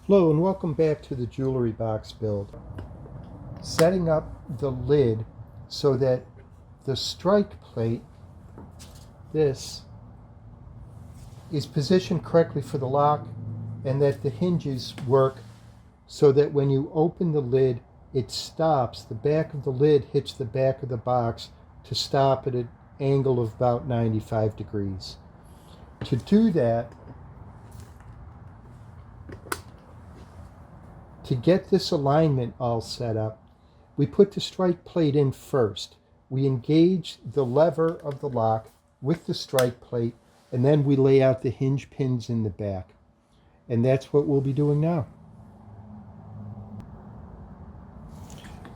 Hello and welcome back to the jewelry box build. Setting up the lid so that the strike plate, this, is positioned correctly for the lock, and that the hinges work so that when you open the lid it stops. The back of the lid hits the back of the box to stop at an angle of about 95 degrees. To do that, to get this alignment all set up, we put the strike plate in first. We engage the lever of the lock with the strike plate, and then we lay out the hinge pins in the back. And that's what we'll be doing now.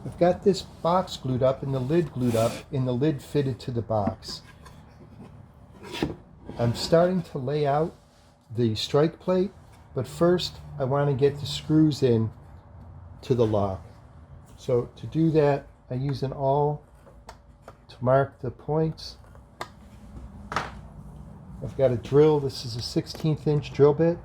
I've got this box glued up and the lid glued up and the lid fitted to the box. I'm starting to lay out the strike plate, but first I want to get the screws in to the lock. So to do that, I use an awl to mark the points. I've got a drill. This is a 16th inch drill bit.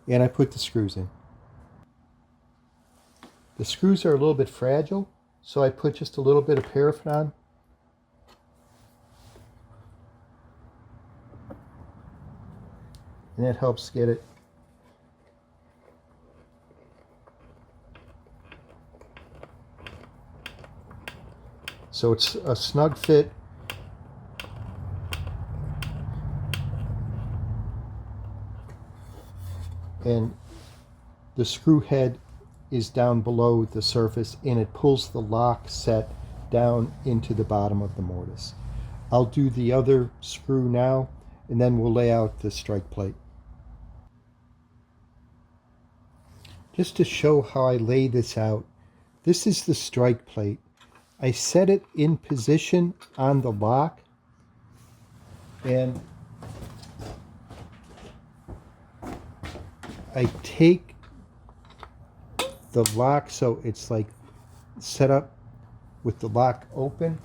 And I put the screws in. The screws are a little bit fragile, so I put just a little bit of paraffin on. And that helps get it so it's a snug fit. And the screw head is down below the surface, and it pulls the lock set down into the bottom of the mortise. I'll do the other screw now, and then we'll lay out the strike plate. Just to show how I lay this out, this is the strike plate. I set it in position on the lock, and I take the lock so it's like set up with the lock open.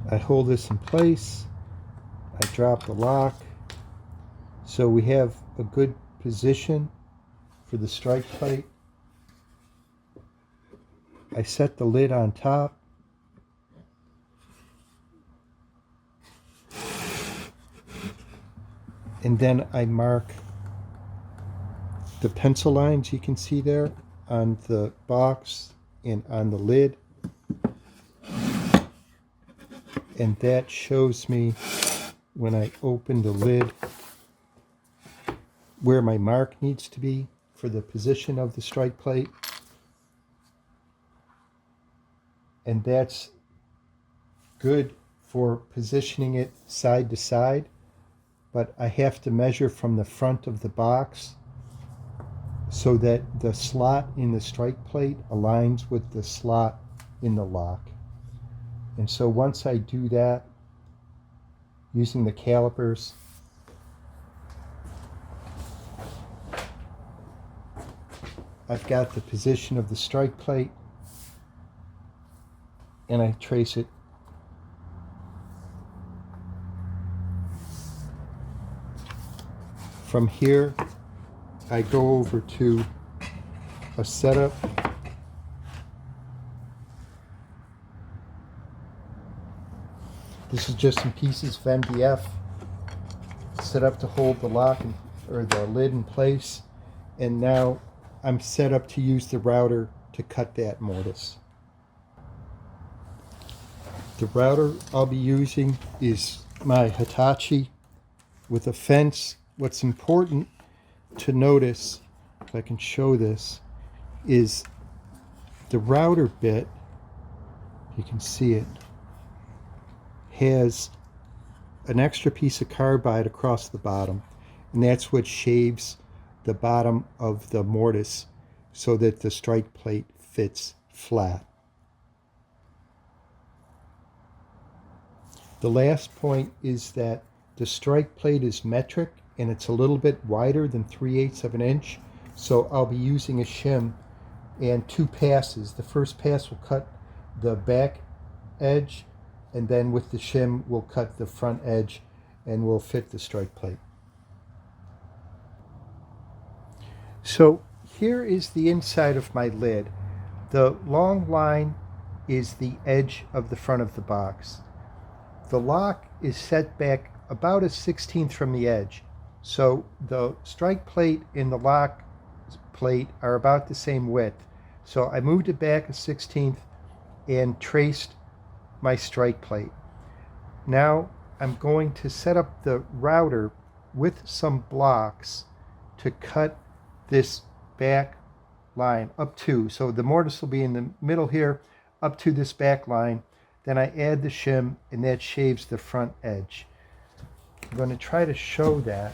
I hold this in place. I drop the lock. So we have a good position for the strike plate. I set the lid on top. And then I mark the pencil lines you can see there on the box and on the lid. And that shows me, when I open the lid, where my mark needs to be for the position of the strike plate. And that's good for positioning it side to side. But I have to measure from the front of the box so that the slot in the strike plate aligns with the slot in the lock. And so once I do that, using the calipers, I've got the position of the strike plate, and I trace it from here. I go over to a setup. This is just some pieces of MDF set up to hold the lock or the lid in place. And now I'm set up to use the router to cut that mortise. The router I'll be using is my Hitachi with a fence. What's important to notice, if I can show this, is the router bit, you can see it, has an extra piece of carbide across the bottom, and that's what shaves the bottom of the mortise so that the strike plate fits flat. The last point is that the strike plate is metric, and it's a little bit wider than 3/8 of an inch. So I'll be using a shim and 2 passes. The first pass will cut the back edge, and then with the shim we'll cut the front edge and we'll fit the strike plate. So here is the inside of my lid. The long line is the edge of the front of the box. The lock is set back about a 1/16 from the edge. So the strike plate and the lock plate are about the same width. So I moved it back a 1/16 and traced my strike plate. Now I'm going to set up the router with some blocks to cut this back line up to. So the mortise will be in the middle here up to this back line. Then I add the shim and that shaves the front edge. I'm going to try to show that.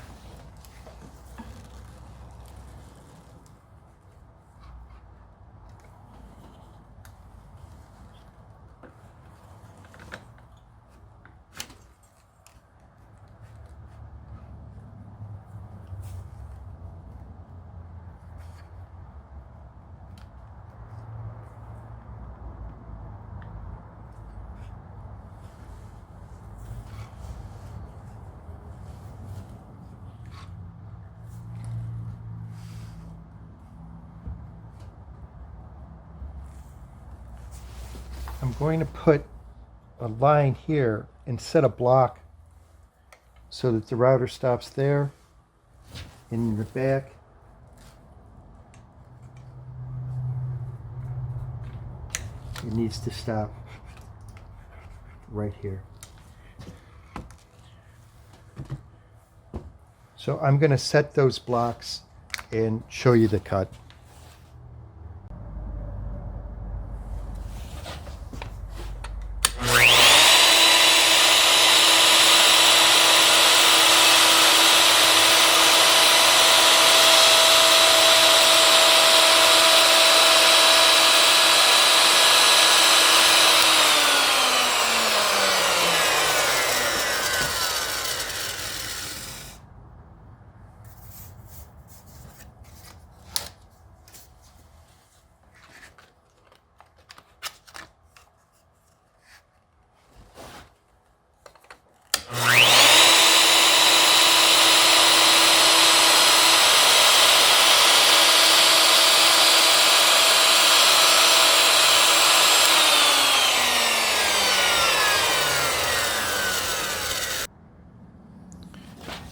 I'm going to put a line here and set a block so that the router stops there in the back. It needs to stop right here. So I'm going to set those blocks and show you the cut.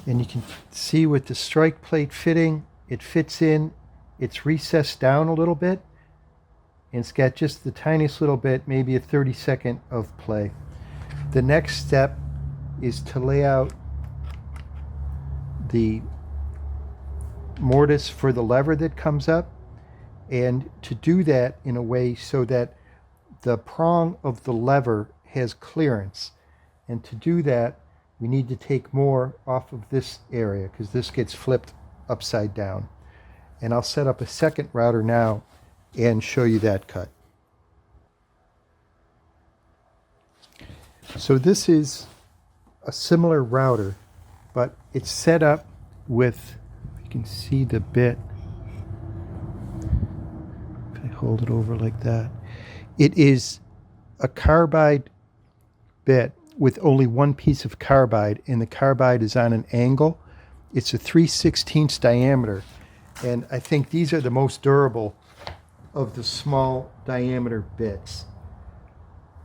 And you can see with the strike plate fitting, it fits in, it's recessed down a little bit, and it's got just the tiniest little bit, maybe a 32nd of play. The next step is to lay out the mortise for the lever that comes up, and to do that in a way so that the prong of the lever has clearance. And to do that, we need to take more off of this area because this gets flipped upside down. And I'll set up a second router now and show you that cut. So this is a similar router, but it's set up with, you can see the bit. If I hold it over like that, it is a carbide bit with only one piece of carbide, and the carbide is on an angle. It's a 3/16 diameter, and I think these are the most durable of the small diameter bits.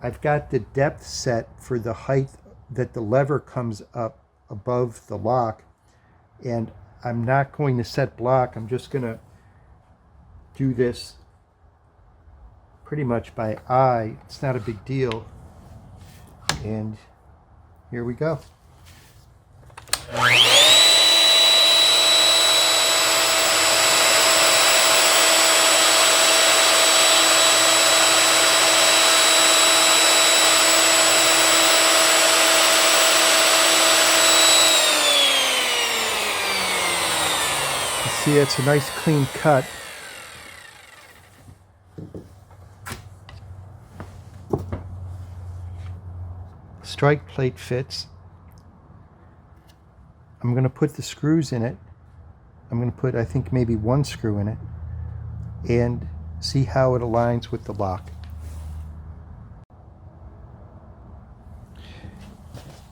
I've got the depth set for the height that the lever comes up above the lock, and I'm not going to set block. I'm just going to do this pretty much by eye. It's not a big deal. And here we go. You see, it's a nice clean cut. Strike plate fits. I'm going to put the screws in it. I'm going to put, I think, maybe one screw in it and see how it aligns with the lock.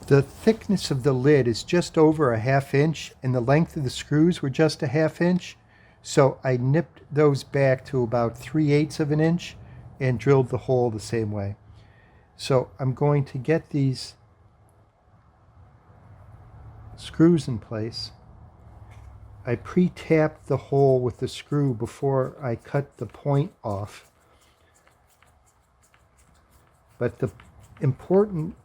The thickness of the lid is just over a 1/2 inch and the length of the screws were just a 1/2 inch. So I nipped those back to about 3/8 of an inch and drilled the hole the same way. So I'm going to get these screws in place. I pre-tapped the hole with the screw before I cut the point off. But the important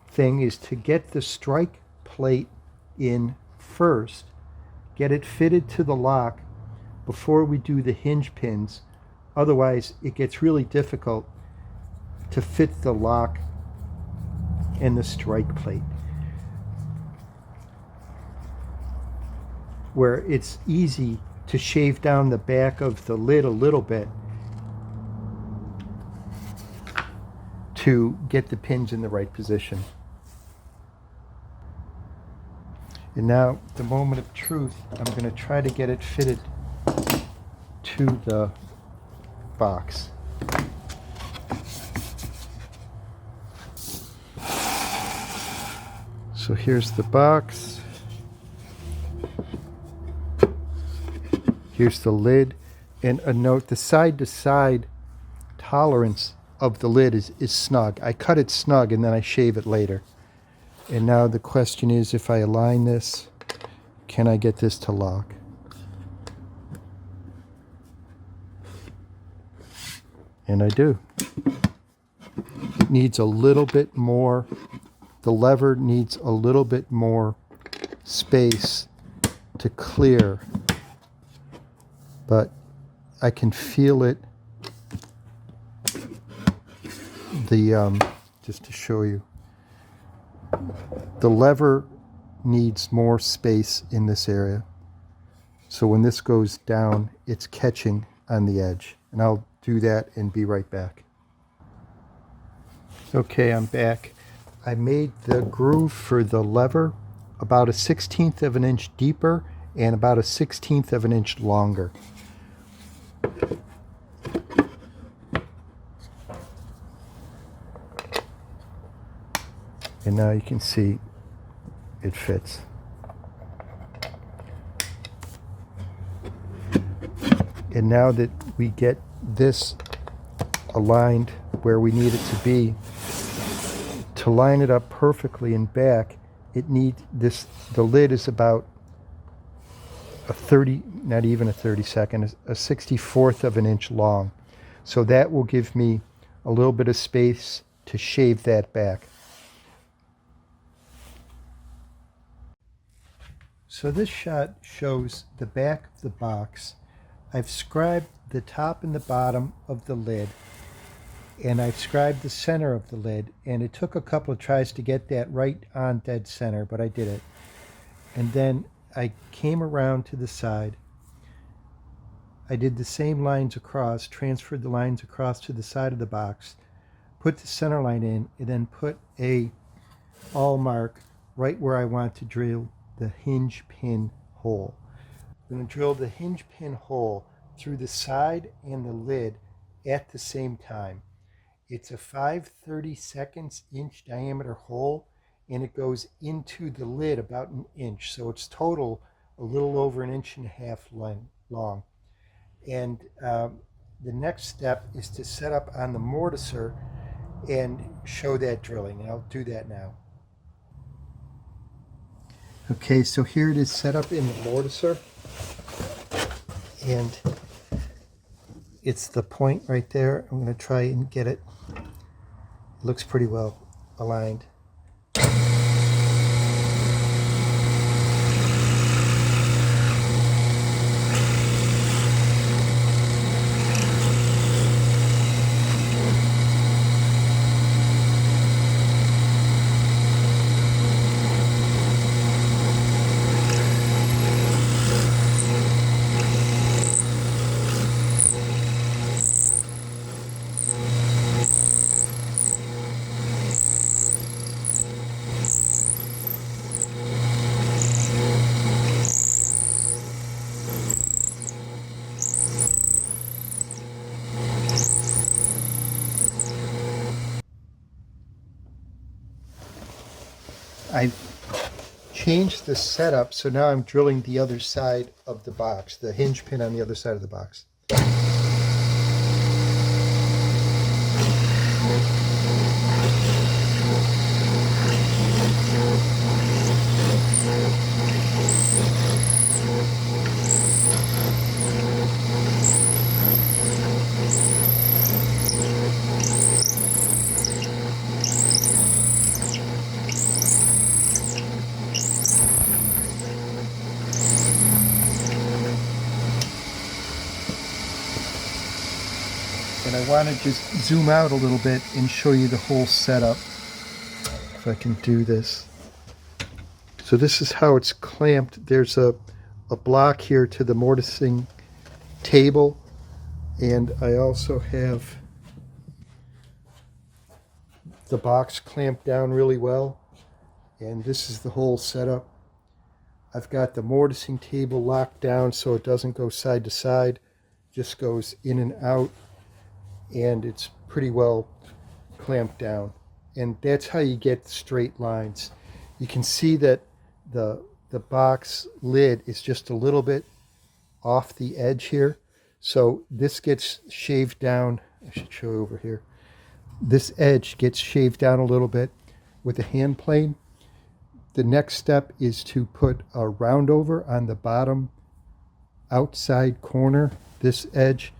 thing is to get the strike plate in first, get it fitted to the lock before we do the hinge pins. Otherwise, it gets really difficult to fit the lock and the strike plate. Where it's easy to shave down the back of the lid a little bit to get the pins in the right position. And now, the moment of truth, I'm going to try to get it fitted to the box. So here's the box. Here's the lid. And a note, the side-to-side tolerance of the lid is snug. I cut it snug and then I shave it later. And now the question is, if I align this, can I get this to lock? And I do. It needs a little bit more, the lever needs a little bit more space to clear, but I can feel it. Just to show you, the lever needs more space in this area. So when this goes down, it's catching on the edge. And I'll do that and be right back. Okay, I'm back. I made the groove for the lever about a 1/16 of an inch deeper and about a 1/16 of an inch longer. And now you can see it fits. And now that we get this aligned where we need it to be, to line it up perfectly in back, the lid is about a 30, not even a 32nd, a 64th of an inch long. So that will give me a little bit of space to shave that back. So this shot shows the back of the box. I've scribed the top and the bottom of the lid, and I've scribed the center of the lid, and it took a couple of tries to get that right on dead center, but I did it. And then I came around to the side. I did the same lines across, transferred the lines across to the side of the box, put the center line in, and then put a awl mark right where I want to drill the hinge pin hole. I'm going to drill the hinge pin hole through the side and the lid at the same time. It's a 5/32 inch diameter hole, and it goes into the lid about an inch. So it's total a little over 1.5 inches long. And the next step is to set up on the mortiser and show that drilling, and I'll do that now. Okay, so here it is set up in the mortiser, and it's the point right there. I'm going to try and get it. It looks pretty well aligned. changed the setup, so now I'm drilling the other side of the box, the hinge pin on the other side of the box. And I want to just zoom out a little bit and show you the whole setup, if I can do this. So this is how it's clamped. There's a block here to the mortising table, and I also have the box clamped down really well, and this is the whole setup. I've got the mortising table locked down so it doesn't go side to side, just goes in and out, and it's pretty well clamped down. And that's how you get straight lines. You can see that the box lid is just a little bit off the edge here. So this gets shaved down. I should show you over here. This edge gets shaved down a little bit with a hand plane. The next step is to put a round over on the bottom outside corner. This edge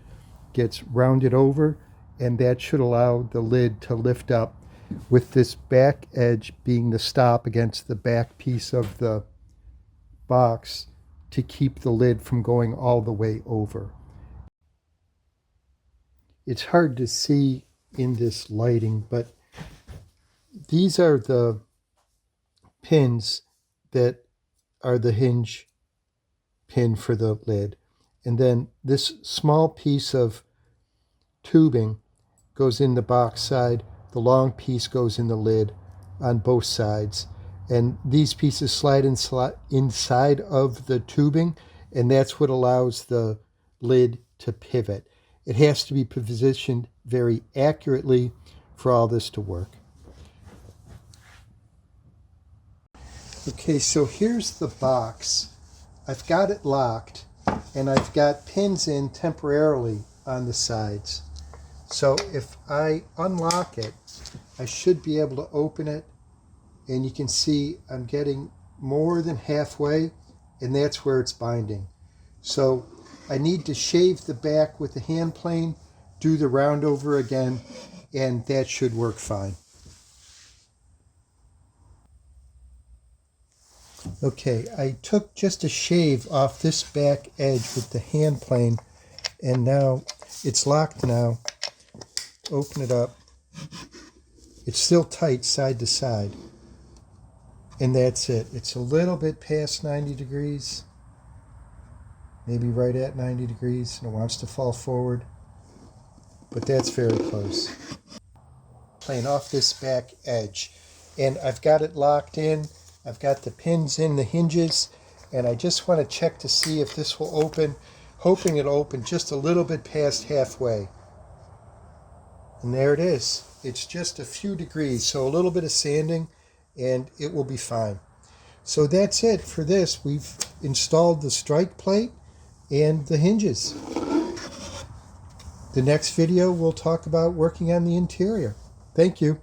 gets rounded over, and that should allow the lid to lift up, with this back edge being the stop against the back piece of the box to keep the lid from going all the way over. It's hard to see in this lighting, but these are the pins that are the hinge pin for the lid. And then this small piece of tubing goes in the box side. The long piece goes in the lid on both sides. And these pieces slide inside of the tubing, and that's what allows the lid to pivot. It has to be positioned very accurately for all this to work. Okay, so here's the box. I've got it locked, and I've got pins in temporarily on the sides. So if I unlock it, I should be able to open it, and you can see I'm getting more than halfway, and that's where it's binding. So I need to shave the back with the hand plane, do the round over again, and that should work fine. Okay, I took just a shave off this back edge with the hand plane, and now it's locked now. Open it up. It's still tight side to side. And that's it. It's a little bit past 90 degrees. Maybe right at 90 degrees, and it wants to fall forward. But that's very close. Playing off this back edge. And I've got it locked in. I've got the pins in the hinges, and I just want to check to see if this will open, hoping it'll open just a little bit past halfway. And there it is. It's just a few degrees, so a little bit of sanding, and it will be fine. So that's it for this. We've installed the strike plate and the hinges. The next video, we'll talk about working on the interior. Thank you.